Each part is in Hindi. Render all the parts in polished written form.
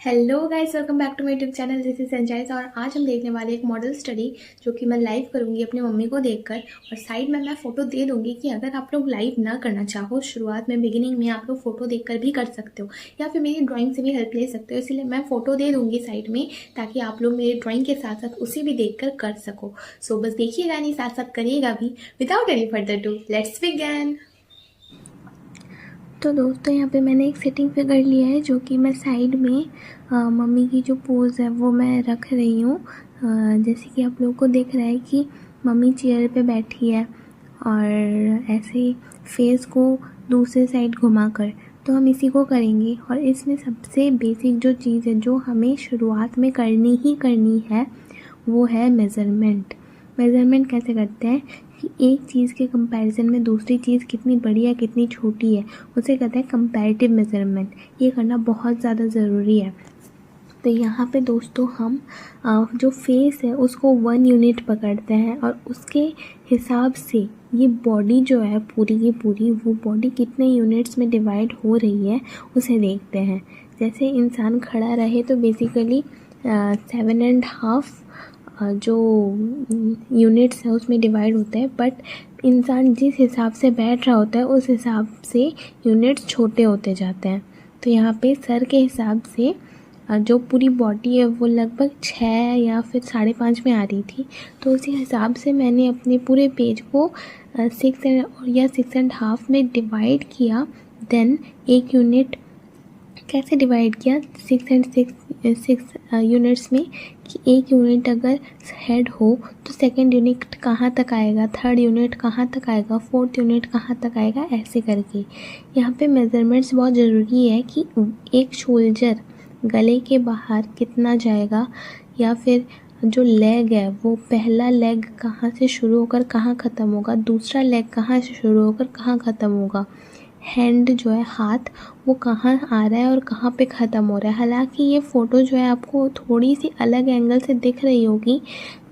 Hello guys, welcome back to my YouTube channel. This is Sanjay और आज हम देखने वाले एक मॉडल स्टडी जो कि मैं लाइव करूंगी अपनी मम्मी को देखकर। और साइड में मैं फोटो दे दूंगी कि अगर आप लोग लाइव ना करना चाहो, शुरुआत में बिगिनिंग में आप लोग फोटो देखकर भी कर सकते हो या फिर मेरी ड्राइंग से भी हेल्प ले सकते हो। इसलिए मैं फोटो दे दूंगी साइड में ताकि आप लोग मेरी ड्राइंग के साथ साथ उसे भी देख कर सको। सो बस देखिएगा, नहीं साथ साथ करिएगा भी। Without any further do, let's begin. तो दोस्तों, यहाँ पे मैंने एक सेटिंग पे कर लिया है जो कि मैं साइड में मम्मी की जो पोज़ है वो मैं रख रही हूँ। जैसे कि आप लोगों को दिख रहा है कि मम्मी चेयर पे बैठी है और ऐसे फेस को दूसरे साइड घुमाकर। तो हम इसी को करेंगे और इसमें सबसे बेसिक जो चीज़ है जो हमें शुरुआत में करनी ही करनी है वो है मेज़रमेंट। मेज़रमेंट कैसे करते हैं कि एक चीज़ के कंपैरिजन में दूसरी चीज़ कितनी बड़ी है कितनी छोटी है, उसे कहते हैं कंपैरेटिव मेज़रमेंट। ये करना बहुत ज़्यादा ज़रूरी है। तो यहाँ पे दोस्तों हम जो फेस है उसको 1 यूनिट पकड़ते हैं और उसके हिसाब से ये बॉडी जो है पूरी की पूरी, वो बॉडी कितने यूनिट्स में डिवाइड हो रही है उसे देखते हैं। जैसे इंसान खड़ा रहे तो बेसिकली 7.5 जो यूनिट्स है उसमें डिवाइड होता है, बट इंसान जिस हिसाब से बैठ रहा होता है उस हिसाब से यूनिट्स छोटे होते जाते हैं। तो यहाँ पे सर के हिसाब से जो पूरी बॉडी है वो लगभग 6 या फिर 5.5 में आ रही थी। तो उसी हिसाब से मैंने अपने पूरे पेज को 6 या 6.5 में डिवाइड किया। देन एक यूनिट कैसे डिवाइड किया 6 यूनिट्स में, कि एक यूनिट अगर हेड हो तो सेकंड यूनिट कहाँ तक आएगा, थर्ड यूनिट कहाँ तक आएगा, फोर्थ यूनिट कहाँ तक आएगा, ऐसे करके। यहाँ पे मेज़रमेंट्स बहुत ज़रूरी है कि एक शोल्डर गले के बाहर कितना जाएगा, या फिर जो लेग है वो पहला लेग कहाँ से शुरू होकर कहाँ ख़त्म होगा, दूसरा लेग कहाँ से शुरू होकर कहाँ ख़त्म होगा, हैंड जो है हाथ वो कहाँ आ रहा है और कहाँ पे ख़त्म हो रहा है। हालांकि ये फ़ोटो जो है आपको थोड़ी सी अलग एंगल से दिख रही होगी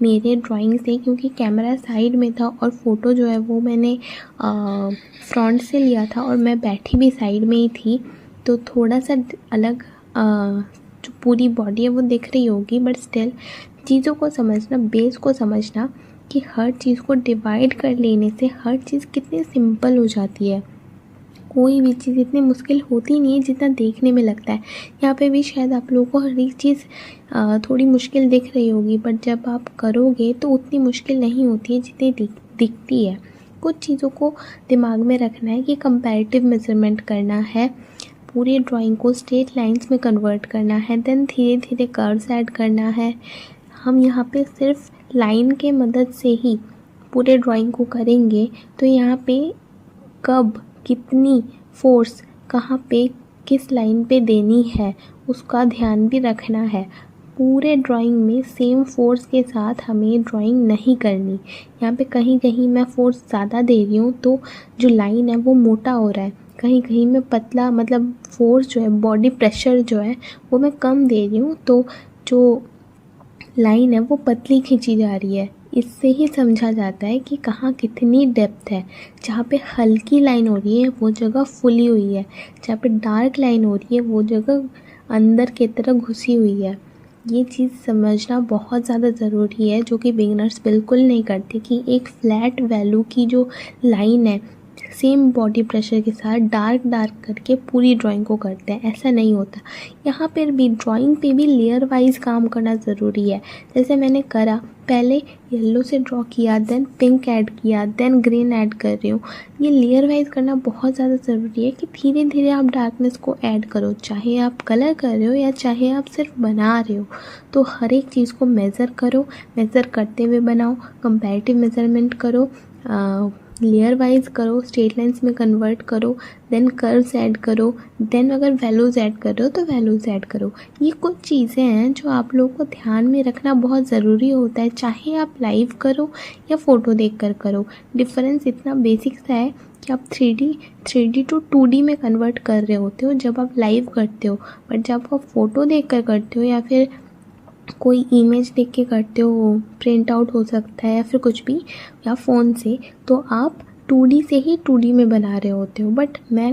मेरे ड्राइंग से, क्योंकि कैमरा साइड में था और फ़ोटो जो है वो मैंने फ्रंट से लिया था और मैं बैठी भी साइड में ही थी। तो थोड़ा सा अलग जो पूरी बॉडी है वो दिख रही होगी, बट स्टिल चीज़ों को समझना, बेस को समझना कि हर चीज़ को डिवाइड कर लेने से हर चीज़ कितनी सिंपल हो जाती है। कोई भी चीज़ इतनी मुश्किल होती नहीं है जितना देखने में लगता है। यहाँ पे भी शायद आप लोगों को हर एक चीज़ थोड़ी मुश्किल दिख रही होगी, बट जब आप करोगे तो उतनी मुश्किल नहीं होती है जितनी दिखती है। कुछ चीज़ों को दिमाग में रखना है कि कंपैरेटिव मेज़रमेंट करना है, पूरे ड्राइंग को स्ट्रेट लाइंस में कन्वर्ट करना है, देन धीरे धीरे कर्व्स ऐड करना है। हम यहाँ पे सिर्फ लाइन के मदद से ही पूरे ड्राइंग को करेंगे, तो यहाँ पे कब कितनी फोर्स कहाँ पे किस लाइन पे देनी है उसका ध्यान भी रखना है। पूरे ड्राइंग में सेम फोर्स के साथ हमें ड्राइंग नहीं करनी। यहाँ पे कहीं कहीं मैं फोर्स ज़्यादा दे रही हूँ तो जो लाइन है वो मोटा हो रहा है, कहीं कहीं मैं पतला, मतलब फोर्स जो है, बॉडी प्रेशर जो है वो मैं कम दे रही हूँ, तो जो लाइन है वो पतली खींची जा रही है। इससे ही समझा जाता है कि कहाँ कितनी डेप्थ है। जहाँ पे हल्की लाइन हो रही है वो जगह फुली हुई है, जहाँ पे डार्क लाइन हो रही है वो जगह अंदर की तरह घुसी हुई है। ये चीज़ समझना बहुत ज़्यादा ज़रूरी है, जो कि बिगिनर्स बिल्कुल नहीं करते, कि एक फ्लैट वैल्यू की जो लाइन है सेम बॉडी प्रेशर के साथ डार्क डार्क करके पूरी ड्राइंग को करते हैं। ऐसा नहीं होता। यहाँ पर भी ड्राइंग पे भी लेयर वाइज काम करना ज़रूरी है। जैसे मैंने करा, पहले येलो से ड्रॉ किया, देन पिंक ऐड किया, देन ग्रीन ऐड कर रही हूँ। ये लेयर वाइज करना बहुत ज़्यादा ज़रूरी है कि धीरे धीरे आप डार्कनेस को ऐड करो, चाहे आप कलर कर रहे हो या चाहे आप सिर्फ बना रहे हो। तो हर एक चीज़ को मेज़र करो, मेज़र करते हुए बनाओ, कंपैरेटिव मेज़रमेंट करो, लेयर वाइज करो, स्ट्रेट लाइंस में कन्वर्ट करो, देन कर्व्स ऐड करो, देन अगर वैल्यूज़ ऐड कर रहे हो तो वैल्यूज़ ऐड करो। ये कुछ चीज़ें हैं जो आप लोगों को ध्यान में रखना बहुत ज़रूरी होता है, चाहे आप लाइव करो या फ़ोटो देखकर करो। डिफरेंस इतना बेसिक सा है कि आप 3D टू 2D में कन्वर्ट कर रहे होते हो जब आप लाइव करते हो, बट जब आप फ़ोटो देखकर करते हो या फिर कोई इमेज देख के करते हो, प्रिंट आउट हो सकता है या फिर कुछ भी, या फ़ोन से, तो आप 2D से ही 2D में बना रहे होते हो। बट मैं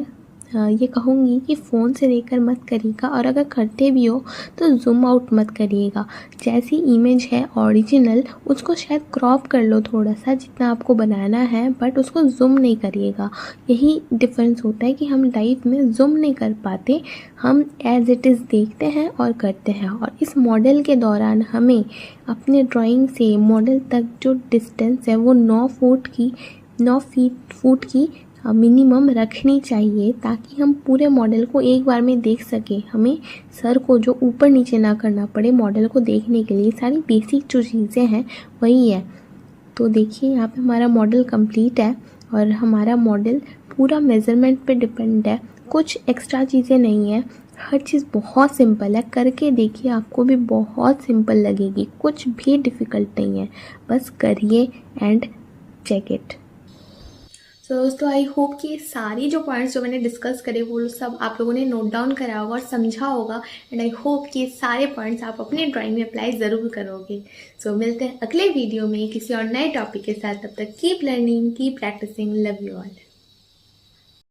ये कहूँगी कि फ़ोन से देखकर मत करिएगा, और अगर करते भी हो तो ज़ूम आउट मत करिएगा। जैसी इमेज है ओरिजिनल, उसको शायद क्रॉप कर लो थोड़ा सा जितना आपको बनाना है, बट उसको ज़ूम नहीं करिएगा। यही डिफ़रेंस होता है कि हम लाइव में ज़ूम नहीं कर पाते, हम एज़ इट इज़ देखते हैं और करते हैं। और इस मॉडल के दौरान हमें अपने ड्राइंग से मॉडल तक जो डिस्टेंस है वो 9 फुट की मिनिमम रखनी चाहिए, ताकि हम पूरे मॉडल को एक बार में देख सकें। हमें सर को जो ऊपर नीचे ना करना पड़े मॉडल को देखने के लिए। सारी बेसिक जो चीज़ें हैं वही है। तो देखिए यहाँ पे हमारा मॉडल कंप्लीट है, और हमारा मॉडल पूरा मेज़रमेंट पे डिपेंड है, कुछ एक्स्ट्रा चीज़ें नहीं है। हर चीज़ बहुत सिंपल है, करके देखिए आपको भी बहुत सिंपल लगेगी, कुछ भी डिफ़िकल्ट नहीं है, बस करिए एंड चेक इट। सो दोस्तों, आई होप कि सारी जो पॉइंट्स जो मैंने डिस्कस करे वो सब आप लोगों ने नोट डाउन करा होगा और समझा होगा, एंड आई होप कि सारे पॉइंट्स आप अपने ड्राइंग में अप्लाई ज़रूर करोगे। सो मिलते हैं अगले वीडियो में किसी और नए टॉपिक के साथ। तब तक keep learning, keep practising, love you all.